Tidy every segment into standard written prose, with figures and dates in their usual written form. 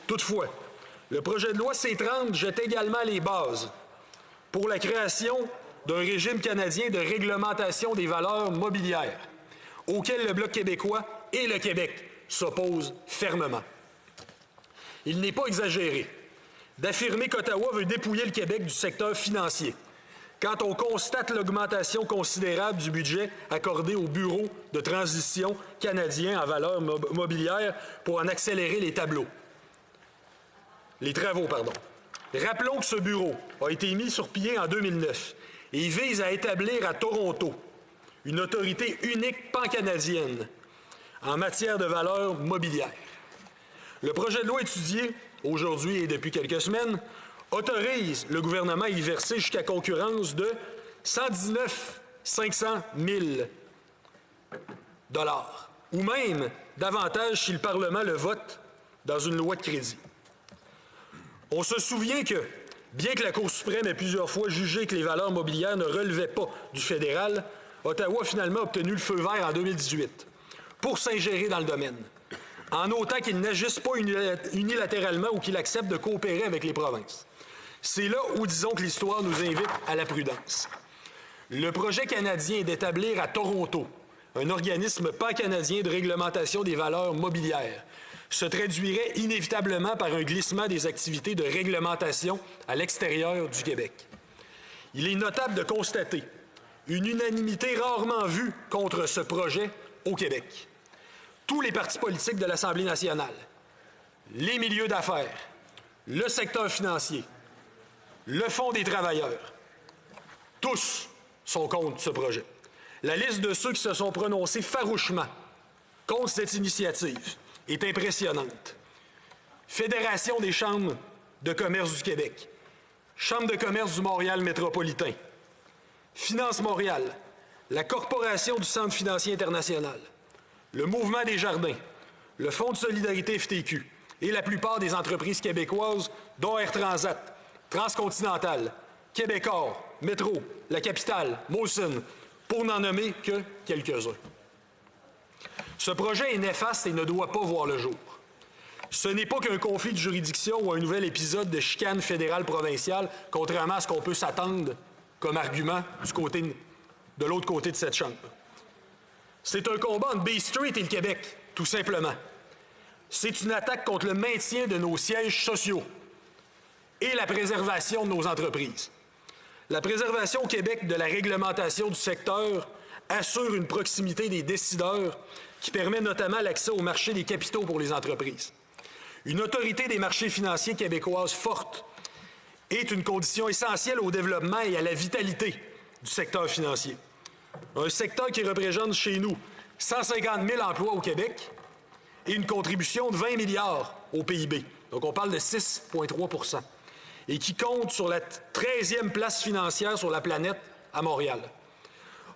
Toutefois, le projet de loi C-30 jette également les bases pour la création d'un régime canadien de réglementation des valeurs mobilières, auquel le Bloc québécois et le Québec s'opposent fermement. Il n'est pas exagéré d'affirmer qu'Ottawa veut dépouiller le Québec du secteur financier quand on constate l'augmentation considérable du budget accordé au Bureau de transition canadien en valeurs mobilières pour en accélérer les travaux. Rappelons que ce bureau a été mis sur pied en 2009 et il vise à établir à Toronto une autorité unique pan-canadienne en matière de valeurs mobilières. Le projet de loi étudié aujourd'hui et depuis quelques semaines autorise le gouvernement à y verser jusqu'à concurrence de 119 500 000 $, ou même davantage si le Parlement le vote dans une loi de crédit. On se souvient que, bien que la Cour suprême ait plusieurs fois jugé que les valeurs mobilières ne relevaient pas du fédéral, Ottawa a finalement obtenu le feu vert en 2018 pour s'ingérer dans le domaine, en autant qu'il n'agisse pas unilatéralement ou qu'il accepte de coopérer avec les provinces. C'est là où, disons que l'histoire nous invite à la prudence. Le projet canadien d'établir à Toronto un organisme pan-canadien de réglementation des valeurs mobilières se traduirait inévitablement par un glissement des activités de réglementation à l'extérieur du Québec. Il est notable de constater une unanimité rarement vue contre ce projet au Québec. Tous les partis politiques de l'Assemblée nationale, les milieux d'affaires, le secteur financier, le Fonds des travailleurs, tous sont contre ce projet. La liste de ceux qui se sont prononcés farouchement contre cette initiative est impressionnante. Fédération des chambres de commerce du Québec, Chambre de commerce du Montréal métropolitain, Finance Montréal, la Corporation du Centre financier international, le Mouvement des Jardins, le Fonds de solidarité FTQ et la plupart des entreprises québécoises, dont Air Transat, Transcontinental, Québecor, Métro, La Capitale, Molson, pour n'en nommer que quelques-uns. Ce projet est néfaste et ne doit pas voir le jour. Ce n'est pas qu'un conflit de juridiction ou un nouvel épisode de chicane fédérale-provinciale, contrairement à ce qu'on peut s'attendre comme argument de l'autre côté de cette chambre. C'est un combat entre Bay Street et le Québec, tout simplement. C'est une attaque contre le maintien de nos sièges sociaux et la préservation de nos entreprises. La préservation au Québec de la réglementation du secteur assure une proximité des décideurs qui permet notamment l'accès au marché des capitaux pour les entreprises. Une autorité des marchés financiers québécoise forte est une condition essentielle au développement et à la vitalité du secteur financier. Un secteur qui représente chez nous 150 000 emplois au Québec et une contribution de 20 milliards au PIB. Donc on parle de 6,3 % et qui compte sur la 13e place financière sur la planète à Montréal.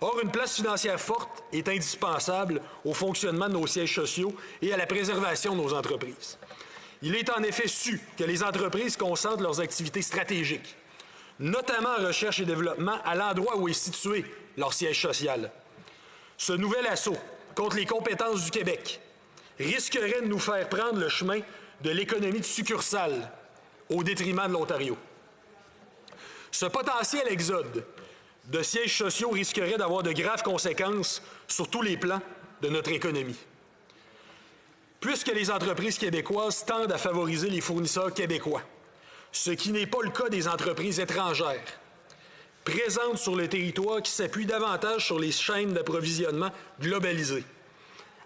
Or, une place financière forte est indispensable au fonctionnement de nos sièges sociaux et à la préservation de nos entreprises. Il est en effet su que les entreprises concentrent leurs activités stratégiques, notamment en recherche et développement, à l'endroit où est situé leur siège social. Ce nouvel assaut contre les compétences du Québec risquerait de nous faire prendre le chemin de l'économie de succursale au détriment de l'Ontario. Ce potentiel exode de sièges sociaux risquerait d'avoir de graves conséquences sur tous les plans de notre économie. Puisque les entreprises québécoises tendent à favoriser les fournisseurs québécois, ce qui n'est pas le cas des entreprises étrangères, présentes sur le territoire qui s'appuient davantage sur les chaînes d'approvisionnement globalisées,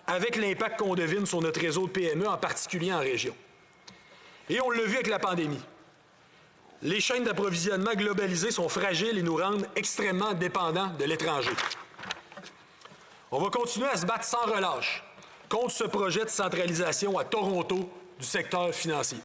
avec l'impact qu'on devine sur notre réseau de PME, en particulier en région. Et on l'a vu avec la pandémie. Les chaînes d'approvisionnement globalisées sont fragiles et nous rendent extrêmement dépendants de l'étranger. On va continuer à se battre sans relâche contre ce projet de centralisation à Toronto du secteur financier.